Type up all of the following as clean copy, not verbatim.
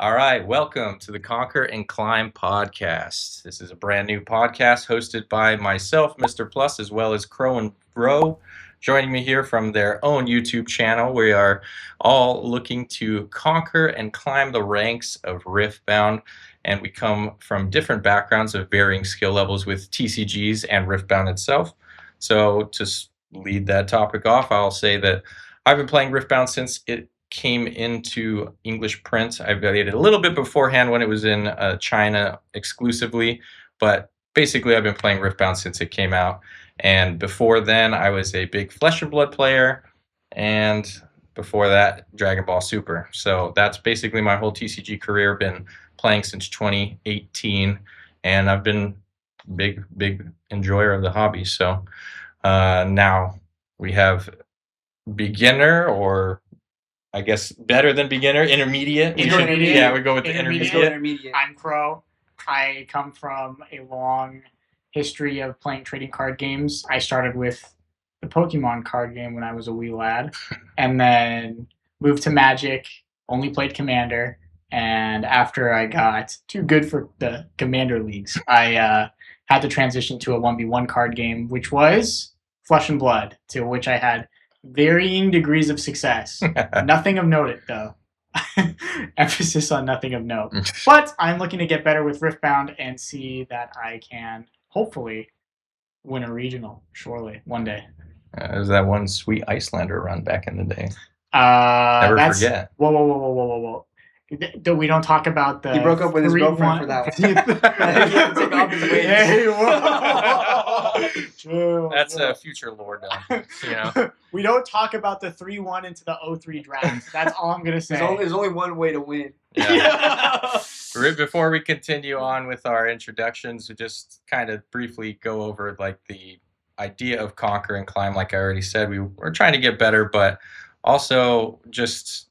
All right, welcome to the Conquer and Climb Podcast. This is a brand new podcast hosted by myself, Mr. Plus, as well as Cro Vro. Joining me here from their own YouTube channel, we are all looking to conquer and climb the ranks of Riftbound, and we come from different backgrounds of varying skill levels with TCGs and Riftbound itself. So to lead that topic off, I'll say that I've been playing Riftbound since it came into English print. I played it a little bit beforehand when it was in China exclusively, but basically I've been playing Riftbound since it came out. And before then, I was a big Flesh and Blood player, and before that, Dragon Ball Super. So that's basically my whole TCG career. Been playing since 2018, and I've been big enjoyer of the hobby. So now we have beginner, or I guess better than beginner, intermediate. Intermediate. Yeah, we go with the intermediate. I'm Cro. I come from a long history of playing trading card games. I started with the Pokemon card game when I was a wee lad, and then moved to Magic, only played Commander, and after I got too good for the Commander leagues, I had to transition to a 1v1 card game, which was Flesh and Blood, to which I had varying degrees of success. Nothing of note, though. Emphasis on nothing of note. But I'm looking to get better with Riftbound and see that I can hopefully win a regional, surely, one day. There's that one sweet Icelander run back in the day. Never forget. Whoa. We don't talk about the... He broke up with his girlfriend for that one. He had to take off his weight. Hey, whoa. That's a future lore done. You know? We don't talk about the 3-1 into the 0-3 draft. That's all I'm going to say. There's only one way to win. Yeah. Before we continue on with our introductions, we just kind of briefly go over like the idea of Conquer and Climb. Like I already said, we're trying to get better, but also just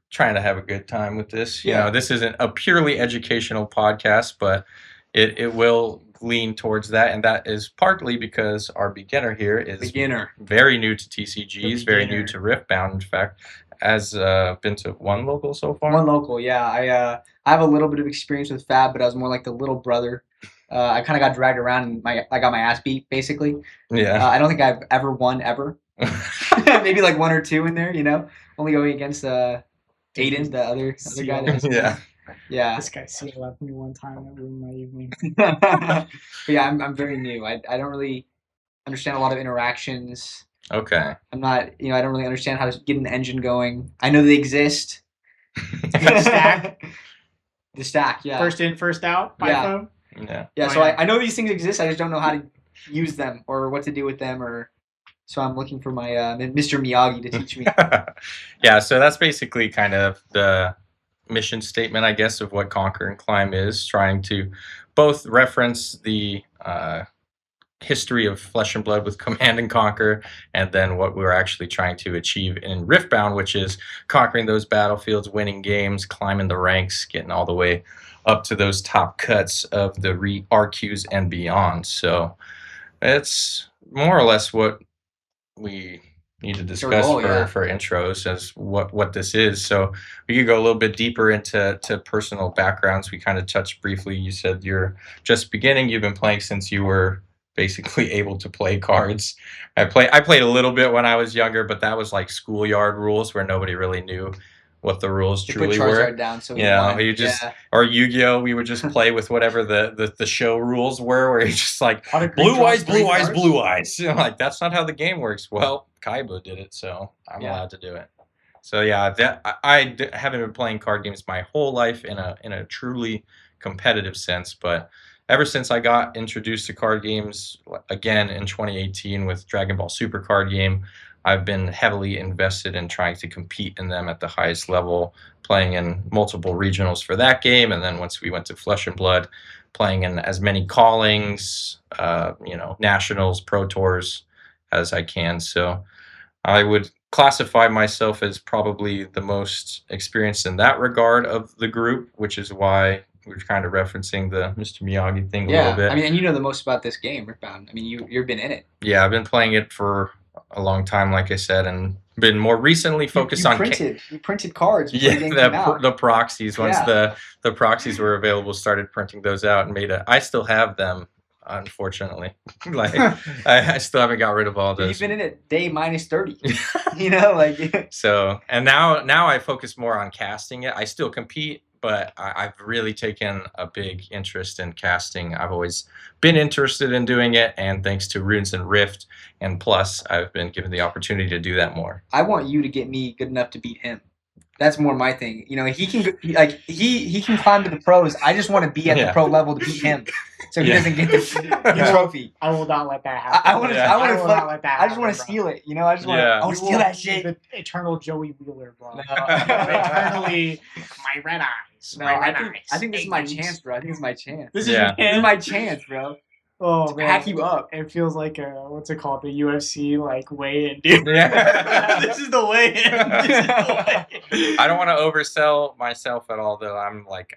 trying to have a good time with this. You know, this isn't a purely educational podcast, but it will lean towards that, and that is partly because our beginner here is very new to TCGs, very new to Riftbound. In fact, has been to one local so far. One local, yeah. I have a little bit of experience with Fab, but I was more like the little brother. I kind of got dragged around, and I got my ass beat, basically. Yeah. I don't think I've ever won, ever. Maybe like one or two in there, you know? Only going against Aiden, the other guy. Yeah. This guy left me one time. That ruined my evening. But yeah, I'm very new. I don't really understand a lot of interactions. Okay. I'm not, I don't really understand how to get an engine going. I know they exist. The stack. The stack, yeah. First in, first out. Yeah. Yeah. So I know these things exist. I just don't know how to use them or what to do with them, so I'm looking for my Mr. Miyagi to teach me. Yeah, so that's basically kind of the mission statement, I guess, of what Conquer and Climb is, trying to both reference the history of Flesh and Blood with Command and Conquer, and then what we're actually trying to achieve in Riftbound, which is conquering those battlefields, winning games, climbing the ranks, getting all the way up to those top cuts of the RQs and beyond. So it's more or less what we need to discuss for intros as what this is. So we could go a little bit deeper into personal backgrounds. We kind of touched briefly. You said you're just beginning. You've been playing since you were basically able to play cards. I played a little bit when I was younger, but that was like schoolyard rules where nobody really knew what the rules truly were. Down, so you just or Yu-Gi-Oh, we would just play with whatever the show rules were, where you just like blue eyes. Like, that's not how the game works. Well, Kaiba did it, so I'm allowed to do it. So yeah, I haven't been playing card games my whole life in a truly competitive sense, but ever since I got introduced to card games again in 2018 with Dragon Ball Super card game, I've been heavily invested in trying to compete in them at the highest level, playing in multiple regionals for that game, and then once we went to Flesh and Blood, playing in as many callings, nationals, pro tours as I can. So I would classify myself as probably the most experienced in that regard of the group, which is why we're kind of referencing the Mr. Miyagi thing a little bit. I mean, and you know the most about this game, Riftbound. I mean, you've been in it. Yeah, I've been playing it for a long time, like I said, and been more recently focused on you printed cards. Yeah, the proxies. Once the proxies were available, started printing those out and I still have them, unfortunately. Like I still haven't got rid of all those. You've been in it day -30. You know, like so. And now I focus more on casting it. I still compete, but I've really taken a big interest in casting. I've always been interested in doing it, and thanks to Runes and Rift and Plus, I've been given the opportunity to do that more. I want you to get me good enough to beat him. That's more my thing. You know, he can climb to the pros. I just want to be at the pro level to beat him, so he doesn't get the trophy. I will not let that happen. I just want to steal it. You know, I just want to steal that shit. The eternal Joey Wheeler, bro. No. Eternally, my red eyes. No, I think this is my chance, bro. I think it's my chance. This is my chance, bro. Oh, man. Hack you up. It feels like what's it called? The UFC weigh-in, dude. Yeah. This is the weigh-in. I don't want to oversell myself at all, though.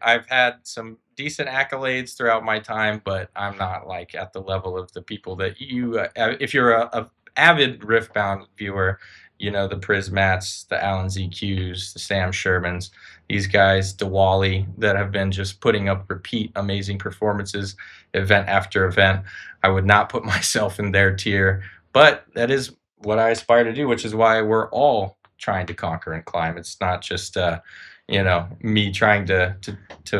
I've had some decent accolades throughout my time, but I'm not at the level of the people that you. If you're a avid Riftbound viewer, you know the Prismats, the Alan ZQs, the Sam Shermans, these guys, Diwali, that have been just putting up repeat amazing performances, event after event. I would not put myself in their tier, but that is what I aspire to do, which is why we're all trying to conquer and climb. It's not just me trying to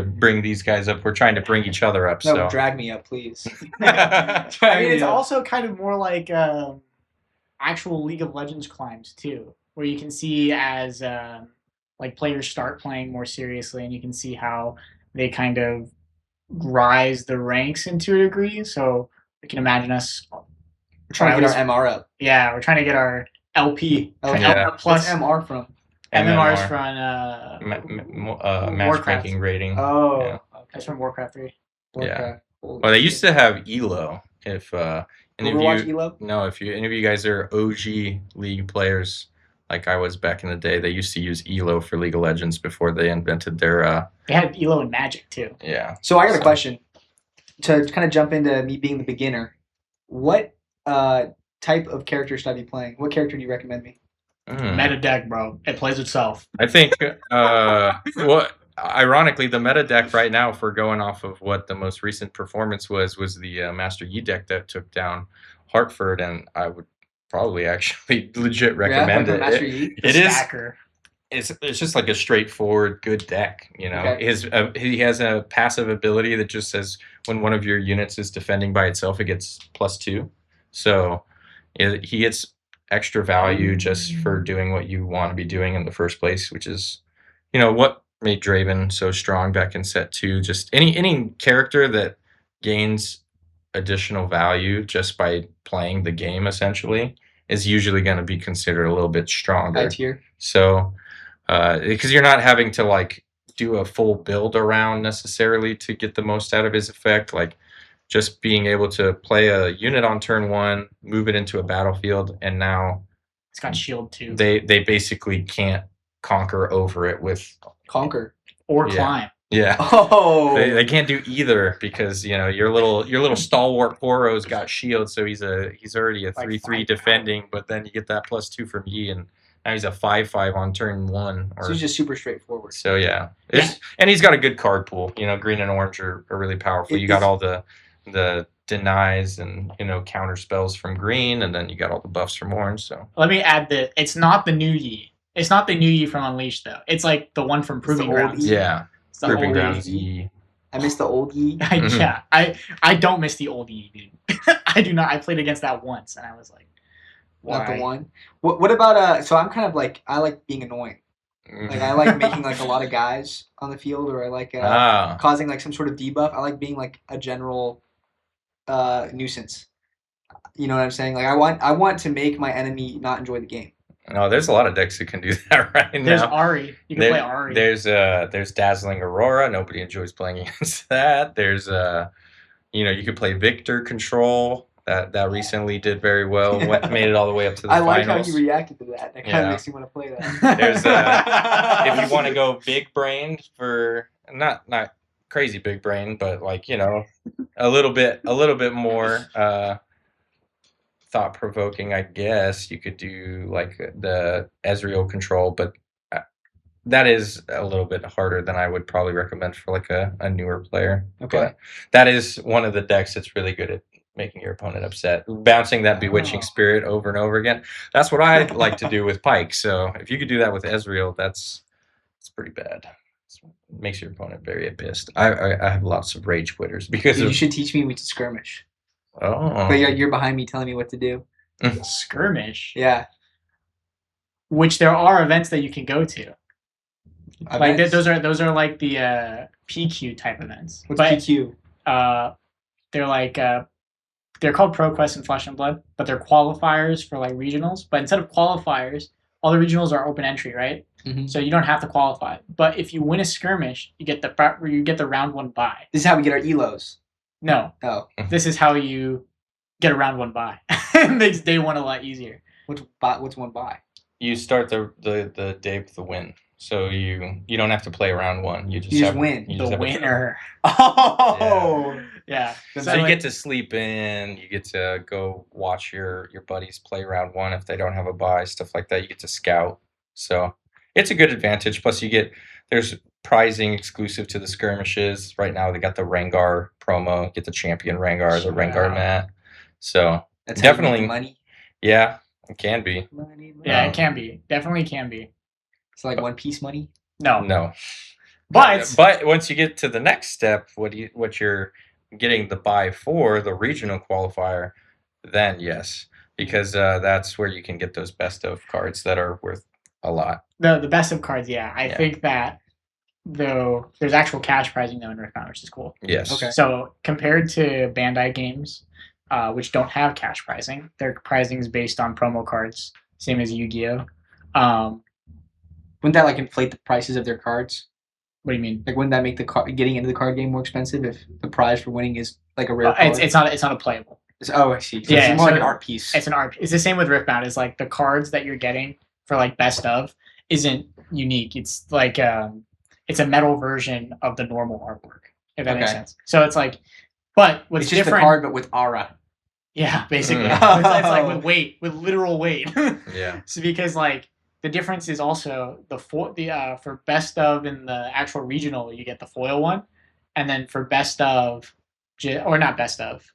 bring these guys up. We're trying to bring each other up. No, drag me up, please. It's also kind of more like actual League of Legends climbs too, where you can see as players start playing more seriously, and you can see how they kind of rise the ranks into a degree. So we can imagine us trying to get our MR up. Yeah, we're trying to get our LP. Plus, what's MR from? MMR is from matchmaking rating. Oh, okay. That's from Warcraft 3. Yeah. Well, they used to have ELO. If any of you ELO? No, if any of you guys are OG League players, like I was back in the day, they used to use ELO for League of Legends before they invented their. They had ELO in Magic too. Yeah. So I got a question to kind of jump into me being the beginner. What type of character should I be playing? What character do you recommend me? Meta deck, bro. It plays itself. I think. Ironically, the meta deck right now, if we're going off of what the most recent performance was the Master Yi deck that took down Hartford, and I would probably actually legit recommend it. Master Yi? It is. It's just like a straightforward good deck. You know, okay. He has a passive ability that just says when one of your units is defending by itself, it gets +2. So he gets extra value just for doing what you want to be doing in the first place, which is, what made Draven so strong back in set 2. Just any character that gains additional value just by playing the game essentially is usually going to be considered a little bit stronger. High tier. So because you're not having to do a full build around necessarily to get the most out of his effect, just being able to play a unit on turn 1, move it into a battlefield, and now it's got shield too. They basically can't conquer over it with conquer or climb. Yeah. Oh. They can't do either because your little stalwart Poro's got shield, so he's already a 3/3 defending, but then you get that +2 from Yi, and now he's a 5/5 on turn 1. So he's just super straightforward. So yeah. And he's got a good card pool. Green and orange are really powerful. You got all the denies and counter spells from green, and then you got all the buffs from orange. So let me add that it's not the new Yi. It's not the new Yi from Unleashed though. It's like the one from Proving Grounds. Yeah, Proving Grounds Yi. I miss the old Yi. Yeah, I don't miss the old Yi, dude. I do not. I played against that once, and I was like, why? Not the one. What about so I'm kind of I like being annoying. I like making a lot of guys on the field, or I like causing some sort of debuff. I like being a general nuisance. You know what I'm saying? I want to make my enemy not enjoy the game. No, there's a lot of decks that can do that right now. There's Ari. You can play Ari. There's Dazzling Aurora. Nobody enjoys playing against that. There's you could play Victor Control. That recently did very well. Made it all the way up to the finals. I like how you reacted to that. That kind of makes me want to play that. There's if you want to go big brained for not crazy big brain, but a little bit more thought-provoking, I guess you could do like the Ezreal control, but that is a little bit harder than I would probably recommend for like a newer player. Okay. But that is one of the decks that's really good at making your opponent upset. Bouncing that Bewitching Spirit over and over again. That's what I like to do with Pike. So if you could do that with Ezreal, it's pretty bad. It makes your opponent very pissed. I have lots of rage quitters because you should teach me to skirmish. Oh. But you're behind me telling me what to do. Skirmish? Yeah. Which there are events that you can go to. Like those are like the PQ type events. What's PQ? They're like they're called Pro Quest and Flesh and Blood, but they're qualifiers for like regionals. But instead of qualifiers, all the regionals are open entry, right? Mm-hmm. So you don't have to qualify. But if you win a skirmish, you get the round 1 bye. This is how we get our elos. No. Oh. This is how you get a round 1 bye. It makes day 1 a lot easier. What's 1 bye? You start the day with the win. So you don't have to play round 1. You just win. The winner. Oh. Yeah. So you get to sleep in. You get to go watch your buddies play round 1 if they don't have a bye, stuff like that. You get to scout. So it's a good advantage. Plus there's prizing exclusive to the skirmishes. Right now they got the Rengar promo. Get the champion Rengar, the Rengar mat. So that's definitely how you make the money. Yeah, it can be. Money. Yeah, it can be. Definitely can be. It's like One Piece money? No. But once you get to the next step, what you're getting the buy for, the regional qualifier, then yes, because that's where you can get those best of cards that are worth a lot. The best of cards, yeah. I think that though there's actual cash pricing though in Riftbound, which is cool. Yes. Okay. So compared to Bandai games, which don't have cash pricing, their pricing is based on promo cards, same as Yu-Gi-Oh. Wouldn't that like inflate the prices of their cards? What do you mean? Like, wouldn't that make getting into the card game more expensive if the prize for winning is like a rare card? It's not a playable. I see. So it's more like an art piece. It's an art. It's the same with Riftbound. It's like the cards that you're getting for like best of isn't unique. It's like it's a metal version of the normal artwork. If that makes sense. So it's like, but what's it's just different? The card, but with aura. Yeah, basically. It's like with literal weight. Yeah. So because like. The difference is also for best of in the actual regional, you get the foil one, and then for best of, or not best of,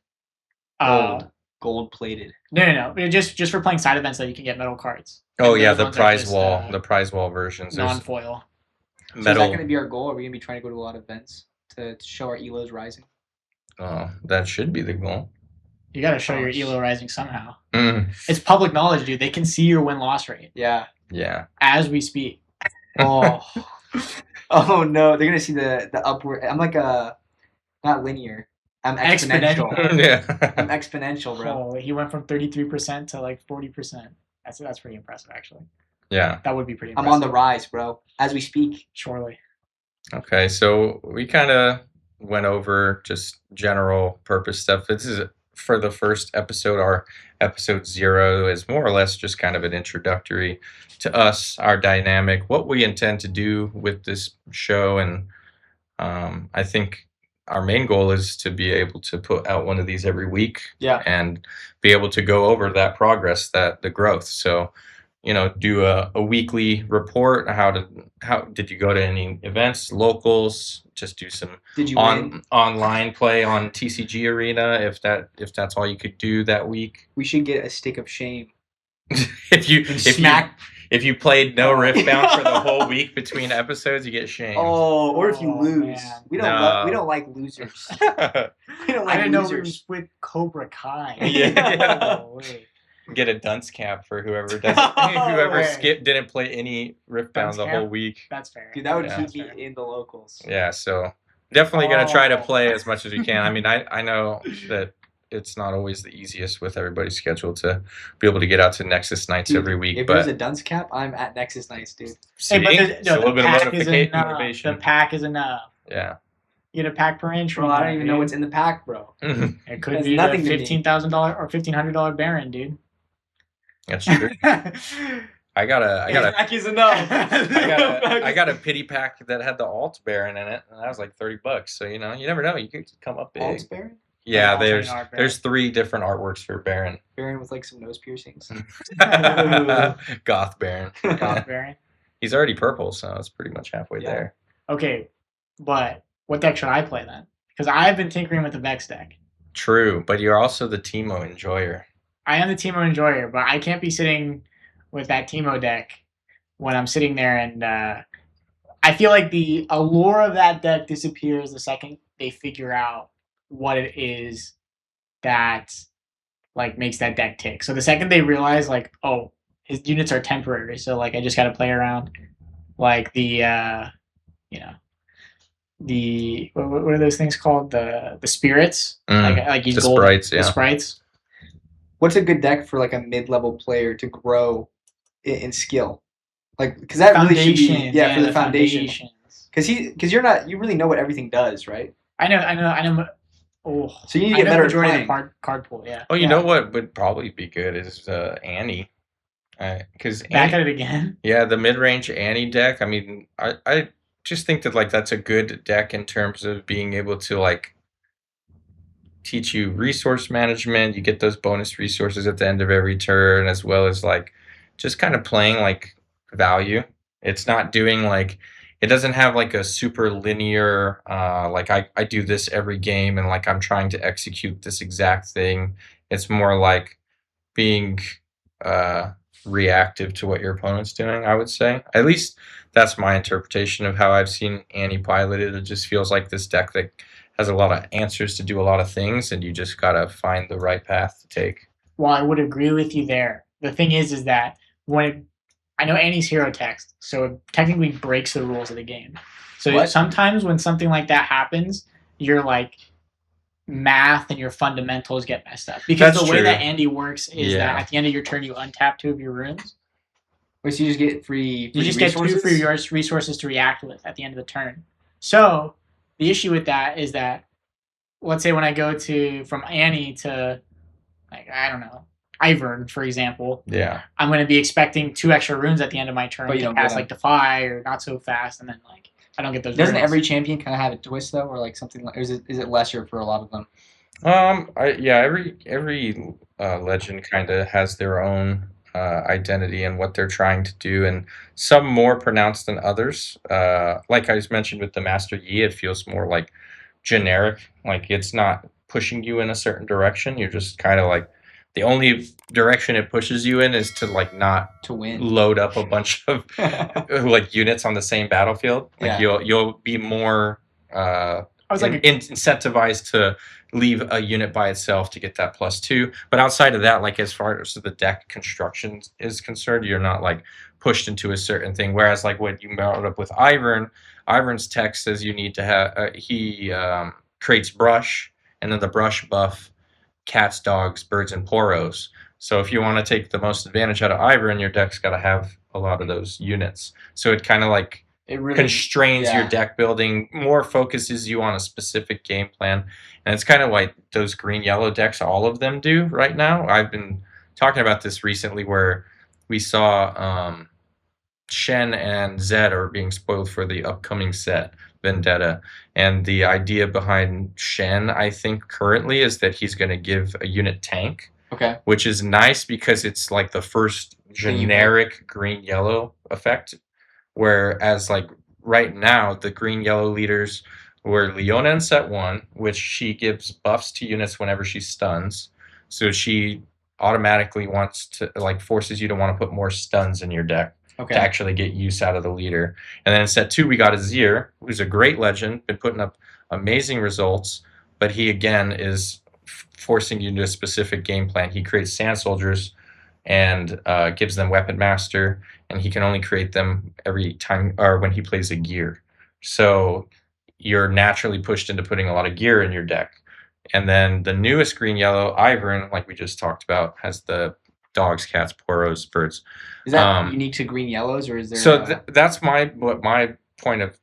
gold plated. No. Just for playing side events, that you can get metal cards. Oh yeah, the prize wall versions. Non-foil. So is that going to be our goal? Are we going to be trying to go to a lot of events to show our elos rising? Oh, that should be the goal. You got to show your elo rising somehow. It's public knowledge, dude. They can see your win-loss rate. Yeah. As we speak. Oh. Oh no, they're gonna see the upward. I'm like not linear. I'm exponential. Yeah. I'm exponential, bro. Oh, he went from 33% to like 40%. That's pretty impressive, actually. Yeah. That would be pretty impressive. I'm on the rise, bro. As we speak. Surely. Okay, so we kind of went over just general purpose stuff. This is for the first episode. Our episode 0 is more or less just kind of an introductory to us, our dynamic, what we intend to do with this show. And I think our main goal is to be able to put out one of these every week and be able to go over that progress, the growth. So, do a weekly report. How did you go to any events, locals? Just do some online play on TCG Arena if that's all you could do that week. We should get a stick of shame. if you played no Riftbound for the whole week between episodes, you get shamed. Oh, or if you lose, man. we don't like losers. We don't like I didn't losers. know it was with Cobra Kai. Yeah. Get a dunce cap for whoever didn't play any Riftbound the whole week. That's fair. Dude, that would keep me in the locals. Yeah, so definitely going to try to play as much as we can. I mean, I know that it's not always the easiest with everybody's schedule to be able to get out to Nexus nights every week. If there's a dunce cap, I'm at Nexus nights, dude. See, but a little bit of motivation. The pack is enough. Yeah. You get a pack per inch. Bro, I don't even know what's in the pack, bro. It could be the $1,500 or $1,500 Baron, dude. That's true. I got pack is enough. I got a pity pack that had the alt Baron in it, and that was like $30. So you never know. You could come up big. Alt Baron? Yeah, there's 3 different artworks for Baron. Baron with like some nose piercings. Goth Baron. Goth Baron. He's already purple, so it's pretty much halfway there. Okay, but what deck should I play then? Because I've been tinkering with the Vex deck. True, but you're also the Teemo enjoyer. I am the Teemo enjoyer, but I can't be sitting with that Teemo deck when I'm sitting there, and I feel like the allure of that deck disappears the second they figure out what it is that like makes that deck tick. So the second they realize like, oh, his units are temporary, so like I just gotta play around like the the what are those things called? The spirits? Like the sprites, The sprites. What's a good deck for like a mid-level player to grow in skill? Like, because that really should be for the foundation. Because you really know what everything does, right? I know. Oh, so you need to get better at playing. Card pool, yeah. Oh, you know what would probably be good is Annie. Because back at it again. Yeah, the mid-range Annie deck. I mean, I just think that like that's a good deck in terms of being able to like teach you resource management. You get those bonus resources at the end of every turn, as well as like just kind of playing like value. It's not doing like, it doesn't have like a super linear like I do this every game and like I'm trying to execute this exact thing. It's more like being reactive to what your opponent's doing, I would say. At least that's my interpretation of how I've seen Annie piloted. It just feels like this deck that has a lot of answers to do a lot of things, and you just gotta find the right path to take. Well, I would agree with you there. The thing is that I know Annie's hero text, so it technically breaks the rules of the game. So sometimes when something like that happens, your like math and your fundamentals get messed up. Because the way that Annie works is that at the end of your turn you untap 2 of your runes. Wait, so you just get free You just resources? get 2 free resources to react with at the end of the turn. So the issue with that is that, let's say when I go from Annie to, like, I don't know, Ivern, for example. Yeah. I'm going to be expecting 2 extra runes at the end of my turn to pass like Defy or Not So Fast, and then like I don't get those. Doesn't every champion kind of have a twist though, or like something like, or is it lesser for a lot of them? Every legend kind of has their own identity and what they're trying to do, and some more pronounced than others. Like I just mentioned with the Master Yi, it feels more like generic. Like it's not pushing you in a certain direction. You're just kind of like, the only direction it pushes you in is to like not to win, load up a bunch of like units on the same battlefield. Like you'll be more incentivized to leave a unit by itself to get that +2. But outside of that, like as far as the deck construction is concerned, you're not like pushed into a certain thing. Whereas like what you brought up with Ivern's text says you need to have he creates brush, and then the brush buff cats, dogs, birds, and poros. So if you want to take the most advantage out of Ivern, your deck's got to have a lot of those units. So it kind of like constrains your deck building, more focuses you on a specific game plan. And it's kind of like those green-yellow decks, all of them do right now. I've been talking about this recently where we saw Shen and Zed are being spoiled for the upcoming set, Vendetta. And the idea behind Shen, I think, currently is that he's going to give a unit tank. Okay. Which is nice because it's like the first generic green-yellow effect. Whereas like right now, the green-yellow leaders were Leona in set 1, which she gives buffs to units whenever she stuns. So she automatically wants to like forces you to want to put more stuns in your deck. Okay. To actually get use out of the leader. And then in set 2, we got Azir, who's a great legend, been putting up amazing results, but he, again, is forcing you into a specific game plan. He creates Sand Soldiers and gives them Weapon Master, and he can only create them every time or when he plays a gear. So you're naturally pushed into putting a lot of gear in your deck. And then the newest green-yellow, Ivern, like we just talked about, has the dogs, cats, poros, birds. Is that unique to green yellows, or is there? So that's what my point of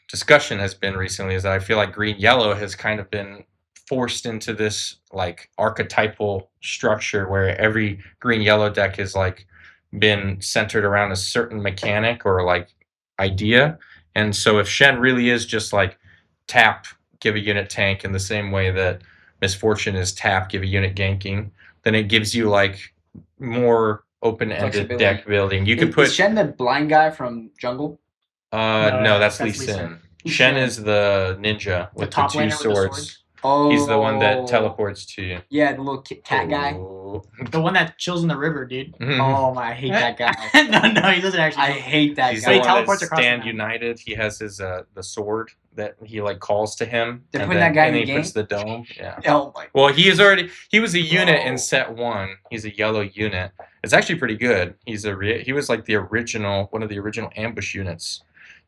discussion has been recently, is that I feel like green yellow has kind of been forced into this like archetypal structure where every green yellow deck has like been centered around a certain mechanic or like idea. And so if Shen really is just like tap, give a unit tank in the same way that Misfortune is tap, give a unit ganking. Then it gives you like more open-ended deck building. You could put is Shen the blind guy from Jungle? No, that's Lee Sin. Shen is the ninja with the two swords. Oh, he's the one that teleports to you. Yeah, the little cat guy. The one that chills in the river, dude. Oh my, I hate that guy. no, he doesn't actually. I hate that he's guy. The one that Stand United. He has his the sword that he like calls to him. They're putting that guy in the game? And he puts the dome. Yeah. Oh my. Well, he was a unit in set 1. He's a yellow unit. It's actually pretty good. He was like one of the original ambush units.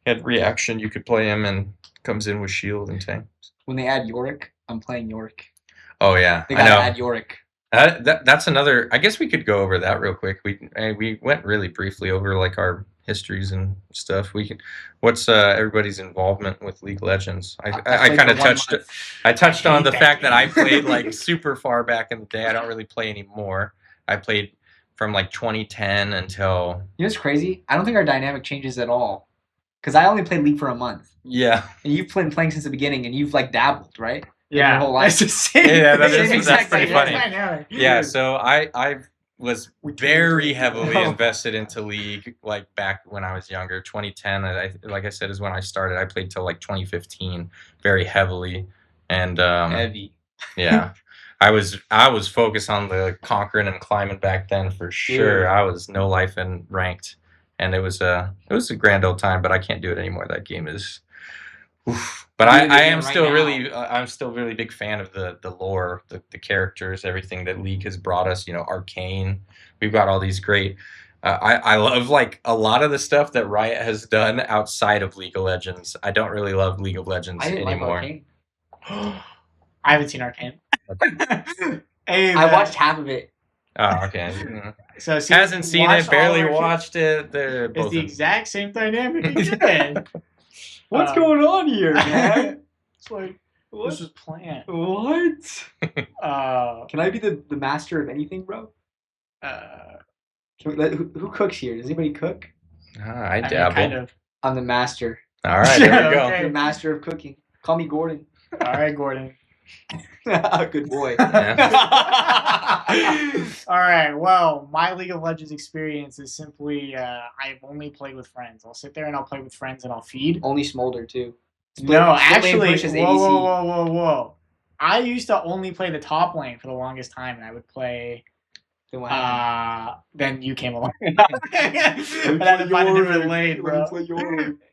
He had reaction. You could play him and comes in with shield and tank. When they add Yorick, I'm playing Yorick. Oh yeah, they gotta add Yorick. That's another. I guess we could go over that real quick. We went really briefly over like our histories and stuff. What's everybody's involvement with League of Legends? I kind of touched on the fact that I played like super far back in the day. I don't really play anymore. I played from like 2010 until. You know what's crazy? I don't think our dynamic changes at all. Because I only played League for a month. Yeah. And you've been playing since the beginning, and you've like dabbled, right? Yeah. Your whole life. It's the same. Yeah, that's pretty funny. Yeah, Yeah, so I was very heavily invested into League like back when I was younger. 2010, like I said, is when I started. I played till like 2015, very heavily, and heavy. Yeah. I was focused on the conquering and climbing back then for sure. Yeah. I was no life and ranked. And it was a grand old time, but I can't do it anymore. That game is, oof. But I am still I'm still really big fan of the lore, the characters, everything that League has brought us. You know, Arcane. We've got all these great. I love like a lot of the stuff that Riot has done outside of League of Legends. I don't really love League of Legends anymore. Like I haven't seen Arcane. Hey, I watched half of it. Oh, okay. So hasn't seen it, barely watched it. It's the exact same dynamic again. What's going on here, man? It's like this was planned. What? Can I be the master of anything, bro? Who cooks here? Does anybody cook? I dabble. Kind of. I'm the master. All right, there we go. Okay. The master of cooking. Call me Gordon. All right, Gordon. Good boy. All right. Well, my League of Legends experience is simply I've only played with friends. I'll sit there and I'll play with friends and I'll feed. Only Smolder too. No, actually, whoa. I used to only play the top lane for the longest time, and I would play. Then you came along. And I had to find a different lane, bro.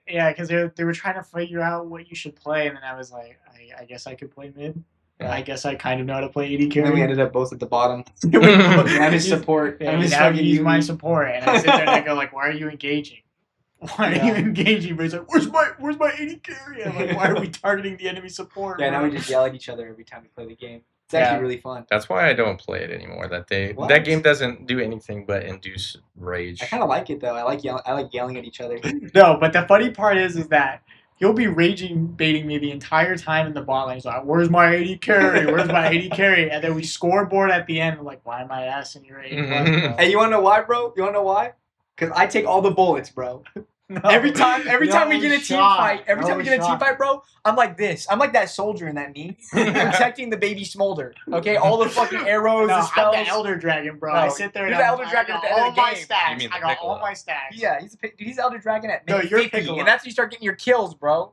Yeah, because they were trying to figure out what you should play, and then I was like, I guess I could play mid. Yeah. I guess I kind of know how to play AD carry. And then we ended up both at the bottom. And his support. Yeah, and now he's my support, and I sit there and I go like, "Why are you engaging? Why are you engaging?" But he's like, "Where's my AD carry?" I'm like, "Why are we targeting the enemy support?" Yeah, now we just yell at each other every time we play the game. It's actually really fun. That's why I don't play it anymore. That game doesn't do anything but induce rage. I kind of like it though. I like yelling at each other. No, but the funny part is that he'll be raging baiting me the entire time in the bot lane. He's like, "Where's my AD carry? Where's my AD carry?" And then we scoreboard at the end. I'm like, "Why am I asking your AD?" Hey, you wanna know why, bro? You wanna know why? Because I take all the bullets, bro. No, every time we get a team fight, bro, I'm like this. I'm like that soldier in that meme, protecting the baby Smolder. Okay, all the fucking arrows, the spells. I'm the Elder Dragon, bro. No, I sit there. You're the Elder Dragon at the end of the game. I got all my stacks. Yeah, he's the Elder Dragon at no, you're 50, and that's when you start getting your kills, bro.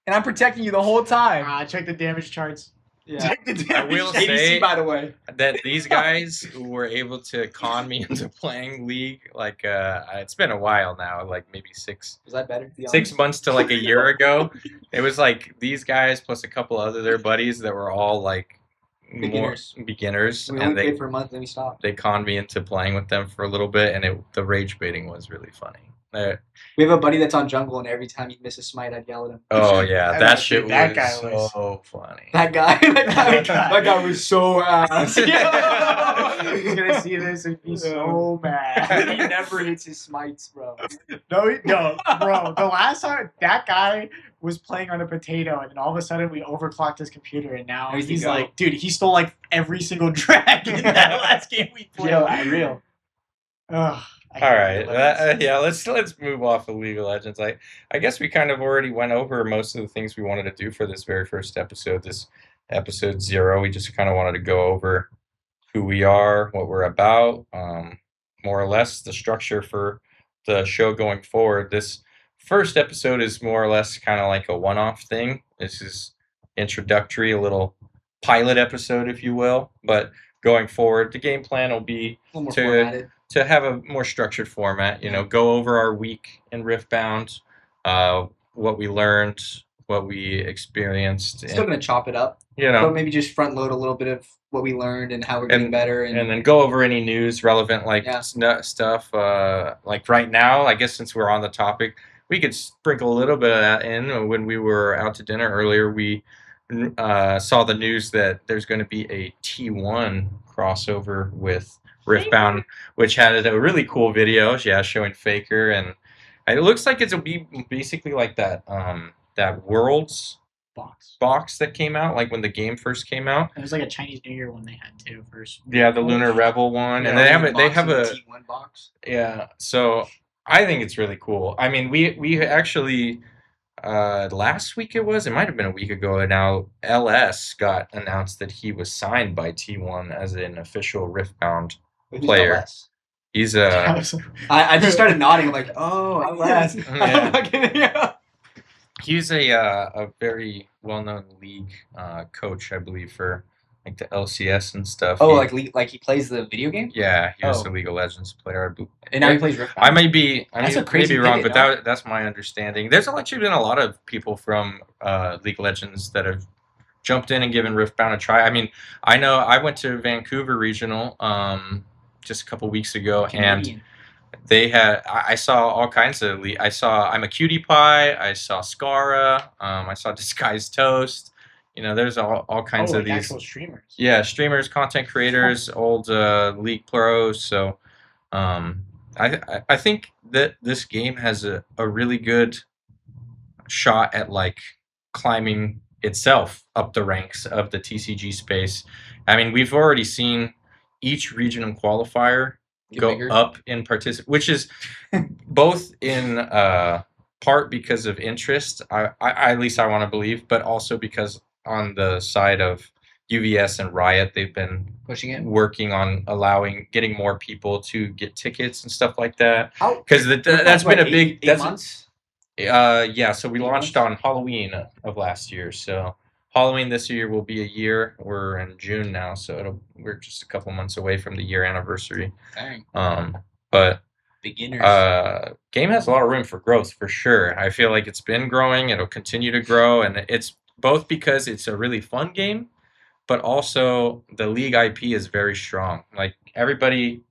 And I'm protecting you the whole time. Check the damage charts. Yeah. I will say, by the way, that these guys who were able to con me into playing League, like it's been a while now, like maybe 6. Was that better? 6 months to like a year ago. It was like these guys plus a couple other their buddies that were all like beginners. We only played for a month and we stopped. They conned me into playing with them for a little bit, and the rage baiting was really funny. We have a buddy that's on jungle, and every time he misses smite, I'd yell at him. Oh yeah, that shit was so funny. That guy was so ass. He's gonna see this and be so mad. He never hits his smites, bro. No, bro. The last time that guy was playing on a potato, and then all of a sudden we overclocked his computer, and now he's like, dude, he stole like every single dragon in that last game we played. Yo, real. Ugh. All right, let's move off of League of Legends. I guess we kind of already went over most of the things we wanted to do for this very first episode. This episode 0. We just kind of wanted to go over who we are, what we're about, more or less the structure for the show going forward. This first episode is more or less kind of like a one-off thing. This is introductory, a little pilot episode, if you will. But going forward, the game plan will be to have a more structured format. Go over our week in Riftbound, what we learned, what we experienced. Still going to chop it up. But maybe just front load a little bit of what we learned and how we're getting better. And then go over any news relevant stuff. Like right now, I guess since we're on the topic, we could sprinkle a little bit of that in. When we were out to dinner earlier, we saw the news that there's going to be a T1 crossover with Riftbound, which had a really cool video, showing Faker. And it looks like it'll be basically like that Worlds box that came out, like when the game first came out. It was like a Chinese New Year one they had too first. Yeah, the Lunar Revel one, and they have a T1 box. Yeah, so I think it's really cool. I mean, we actually last week it might have been a week ago now. LS got announced that he was signed by T1 as an official Riftbound player. LS? He's I just started nodding. I'm like, oh, LS. Yeah. He's a very well-known league coach, I believe, for like the LCS and stuff. Oh, like he plays the video game? Yeah, he was a League of Legends player. And now he plays Riftbound. I may be wrong, but that's my understanding. There's actually been a lot of people from League of Legends that have jumped in and given Riftbound a try. I mean, I know I went to Vancouver Regional just a couple weeks ago, and they had. I saw all kinds of. I saw I'm a Cutie Pie. I saw Scara. I saw Disguised Toast. There's all kinds of these actual streamers. Yeah, streamers, content creators, old league pros. So, I think that this game has a really good shot at like climbing itself up the ranks of the TCG space. I mean, we've already seen each regional qualifier go up in which is both in part because of interest. I at least I want to believe, but also because on the side of UVS and Riot, they've been working on getting more people to get tickets and stuff like that. Because that's been a big 8 months. Yeah. So we launched on Halloween of last year. So Halloween this year will be a year. We're in June now, so we're just a couple months away from the year anniversary. Dang. But beginners. Game has a lot of room for growth for sure. I feel like it's been growing. It'll continue to grow, and it's both because it's a really fun game, but also the League IP is very strong. Like everybody,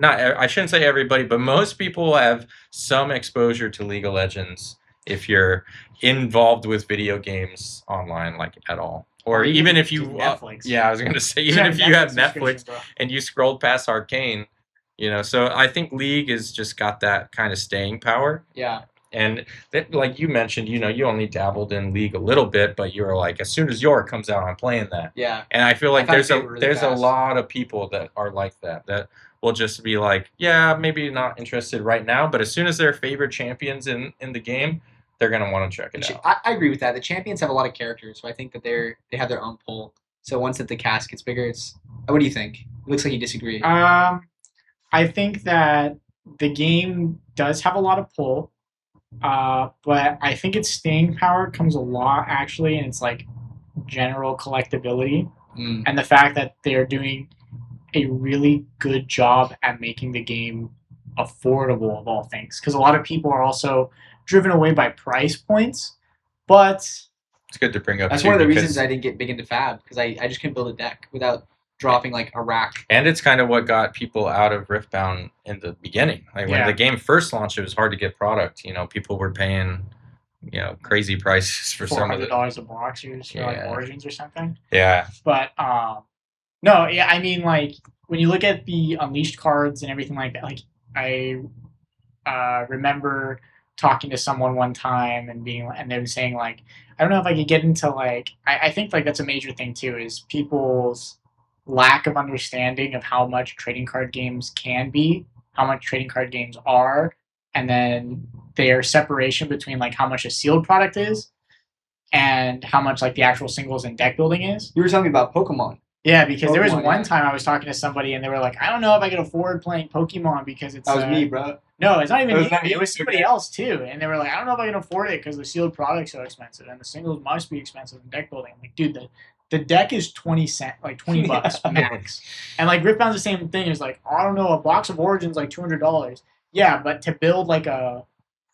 I shouldn't say everybody, but most people have some exposure to League of Legends if you're involved with video games online, like at all. Or even if you Netflix. Yeah, I was gonna say even if you have Netflix and you scrolled past Arcane, so I think League has just got that kind of staying power. Yeah. And that, like you mentioned, you only dabbled in League a little bit, but you were like, as soon as York comes out, I'm playing that. Yeah. And I feel like there's a lot of people that are like that will just be like, yeah, maybe not interested right now, but as soon as their favorite champions in the game, they're gonna want to check it out. I agree with that. The champions have a lot of characters, so I think that they have their own pull. So once the cast gets bigger, what do you think? It looks like you disagree. I think that the game does have a lot of pull. But I think its staying power comes a lot actually, and it's like general collectability and the fact that they're doing a really good job at making the game affordable of all things. Because a lot of people are also driven away by price points, but it's good to bring up. That's one of the reasons I didn't get big into Fab, because I just couldn't build a deck without dropping like a rack. And it's kind of what got people out of Riftbound in the beginning. Like when the game first launched, it was hard to get product. People were paying, crazy prices for some of the $400 a box for like Origins or something. Yeah. But no, yeah, I mean, like when you look at the Unleashed cards and everything like that, like I remember talking to someone one time and they were saying like, I don't know if I could get into like, I think like that's a major thing too, is people's lack of understanding of how much trading card games can be, how much trading card games are, and then their separation between like how much a sealed product is and how much like the actual singles and deck building is. You were telling me about Pokemon. Yeah, because there was one time I was talking to somebody and they were like, I don't know if I can afford playing Pokemon because it's... That was me, bro. No, it's not even you. It was somebody else, too. And they were like, I don't know if I can afford it because the sealed product's so expensive and the singles must be expensive in deck building. I'm like, dude, the deck is 20 bucks max. And like Riftbound's the same thing. It's like, I don't know, a box of Origins like $200. Yeah, but to build like a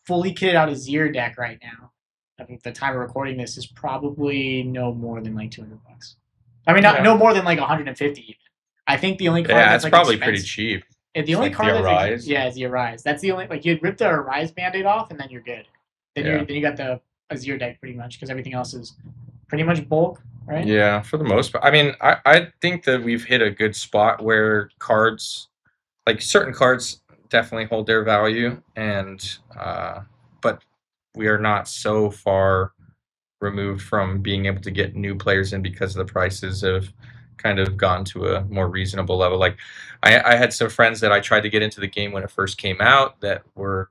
fully kitted out Azir deck right now, I think the time of recording this is probably no more than like $200. I mean, no more than like 150 even. I think the only card that's like probably expensive, pretty cheap. the only like card the that's is the Arise. That's the only you'd rip the Arise Band-Aid off and then you're good. Then you got the Azir deck pretty much because everything else is pretty much bulk, right? Yeah, for the most part. I mean, I think that we've hit a good spot where cards, like certain cards, definitely hold their value, and but we are not so far removed from being able to get new players in because the prices have kind of gone to a more reasonable level. Like I had some friends that I tried to get into the game when it first came out that were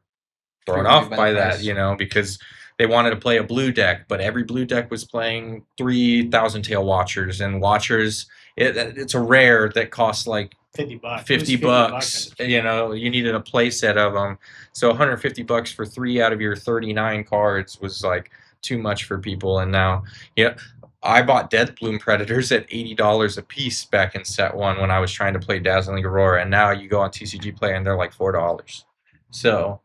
thrown off by that, because they wanted to play a blue deck, but every blue deck was playing 3,000 Tail Watchers, and Watchers, it's a rare that costs like $50. $50. You needed a play set of them. So $150 for 3 out of your 39 cards was like too much for people. And now, I bought Deathbloom Predators at $80 a piece back in set 1 when I was trying to play Dazzling Aurora, and now you go on TCG Play and they're like $4. So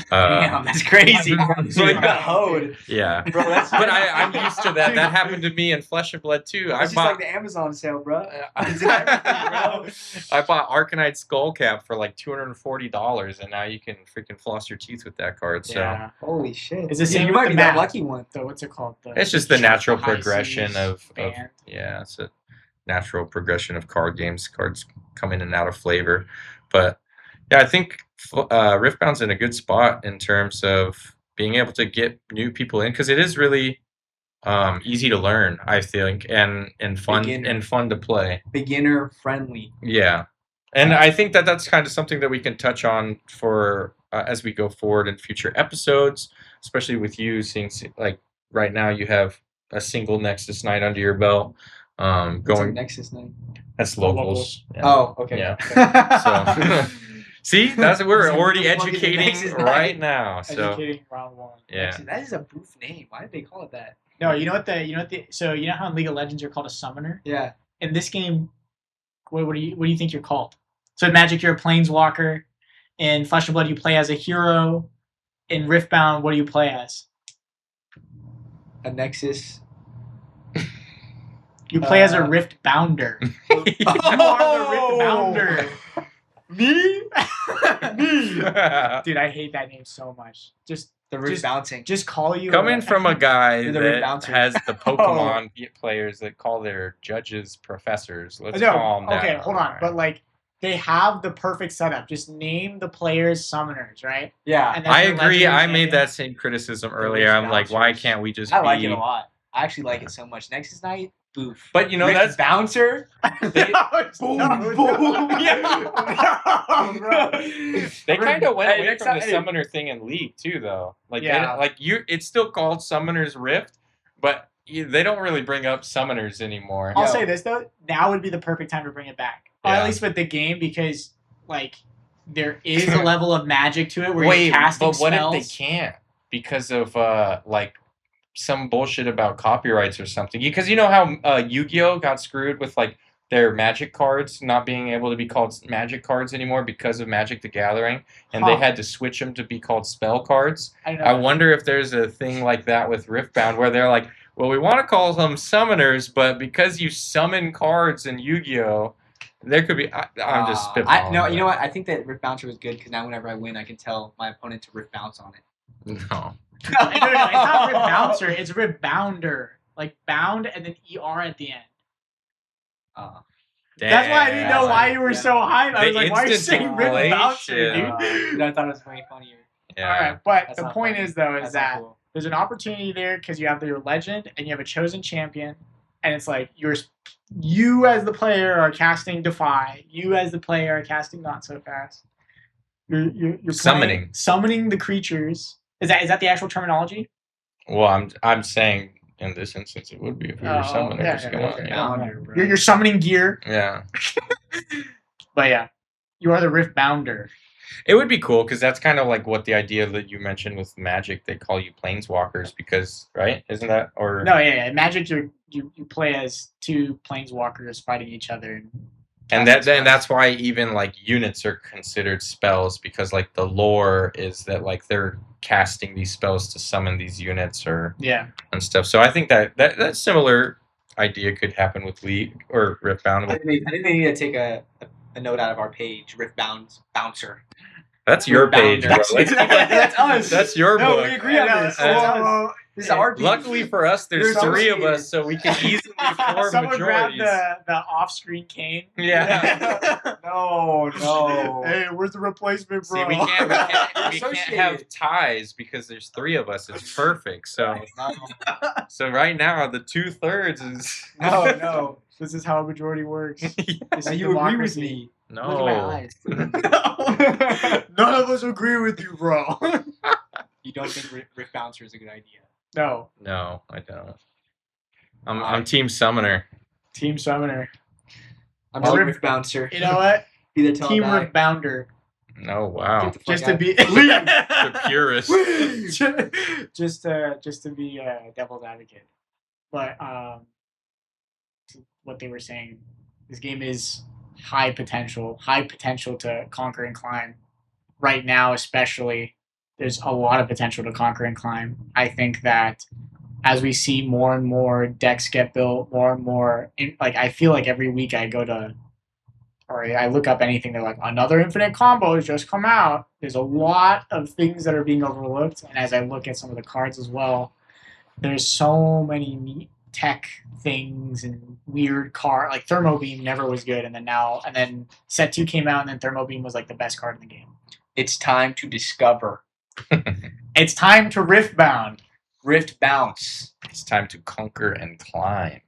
damn, that's crazy. So I got hoed. Yeah, bro. But I'm used to that. That happened to me in Flesh and Blood too. It's just like the Amazon sale, bro. I bought Arcanite Skullcap for like $240, and now you can freaking floss your teeth with that card. So holy shit! It's the same. You might be that lucky one. So what's it called? It's just the natural progression of it's a natural progression of card games. Cards come in and out of flavor, but yeah, I think Riftbound's in a good spot in terms of being able to get new people in, because it is really easy to learn, I think, and fun to play. Beginner friendly. Yeah, and I think that that's kind of something that we can touch on for as we go forward in future episodes, especially with you seeing like right now you have a single Nexus night under your belt. Going Nexus night. That's locals. Yeah. Oh, okay. Yeah. So. See, we're already educating right now. So educating round 1. Yeah, that is a boof name. Why did they call it that? No, so you know how in League of Legends you're called a summoner? Yeah. In this game, what do you think you're called? So in Magic you're a planeswalker. In Flesh and Blood you play as a hero. In Riftbound, what do you play as? A Nexus. You play as a Riftbounder. You are the Riftbounder. Me? Dude, I hate that name so much. Just the Rift bouncing. Just call you. Coming from a guy that has the Pokemon players that call their judges professors. Let's call them that. Okay, hold on. But like, they have the perfect setup. Just name the players summoners, right? Yeah. And I agree. I made that same criticism earlier. I'm like, why can't we just? I like it a lot. I actually like it so much. Nexus Night. Boof. But that's bouncer. They kind of went away from the summoner thing in League too, though. Like, it's still called Summoner's Rift, but they don't really bring up summoners anymore. I'll say this though: now would be the perfect time to bring it back, or at least with the game, because like there is a level of magic to it where you're casting spells. But what if they can't because of some bullshit about copyrights or something? Because you know how Yu-Gi-Oh got screwed with like their Magic cards not being able to be called Magic cards anymore because of Magic the Gathering, and they had to switch them to be called spell cards. I wonder if there's a thing like that with Riftbound where they're like, well, we want to call them summoners, but because you summon cards in Yu-Gi-Oh, there could be. I'm just spitballing. No, you know what? I think that Rift Bouncer was good because now whenever I win, I can tell my opponent to Rift Bounce on it. No. No, it's not Rift Bouncer, it's Rift Bounder. Like bound and then ER at the end. That's why I didn't know why you were so hyped. I was like, why are you saying Rift Bouncer, dude? I thought it was way funnier. Yeah. Alright, but the point is though, is that there's an opportunity there because you have your legend and you have a chosen champion, and it's like you as the player are casting Defy, you as the player are casting Not So Fast. You're summoning the creatures. Is that the actual terminology? Well, I'm saying in this instance, it would be if we were summoners. Come on, yeah. You're summoning gear. Yeah. But yeah, you are the Riftbounder. It would be cool because that's kind of like what the idea that you mentioned with Magic. They call you planeswalkers because, right? Isn't that or no? Yeah. Magic, you play as two planeswalkers fighting each other. And that's why even like units are considered spells because like the lore is that like they're casting these spells to summon these units and stuff. So I think that similar idea could happen with League or Riftbound. I think they need to take a note out of our page, Riftbound Bouncer. That's your page, bro. That's us. That's your book. We agree on this. This is our page. Luckily for us, there's three of us, so we can easily form Someone majorities. grab the off-screen cane. Yeah. No. Hey, where's the replacement, bro? See, we can't have ties because there's three of us. It's perfect. So right now, the 2/3 is... No. This is how a majority works. This is you agree with me. No. Look at my eyes. None of us agree with you, bro. You don't think Rift Bouncer is a good idea? No. No, I don't. I'm Team Summoner. Team Summoner. I'm Team Rift Bouncer. You know what? Be the Team Riftbounder. Oh wow! Just to be the purist. just to be devil's advocate, but what they were saying, this game is high potential to conquer and climb. Right now, especially, there's a lot of potential to conquer and climb. I think that as we see more and more decks get built, more and more, like I feel like every week I go to, or I look up anything, they're like, another infinite combo has just come out. There's a lot of things that are being overlooked, and as I look at some of the cards as well, there's so many neat tech things and weird card, like Thermo Beam never was good, and then Set 2 came out, and then Thermo Beam was like the best card in the game. It's time to discover. It's time to Riftbound. Rift Bounce. It's time to conquer and climb.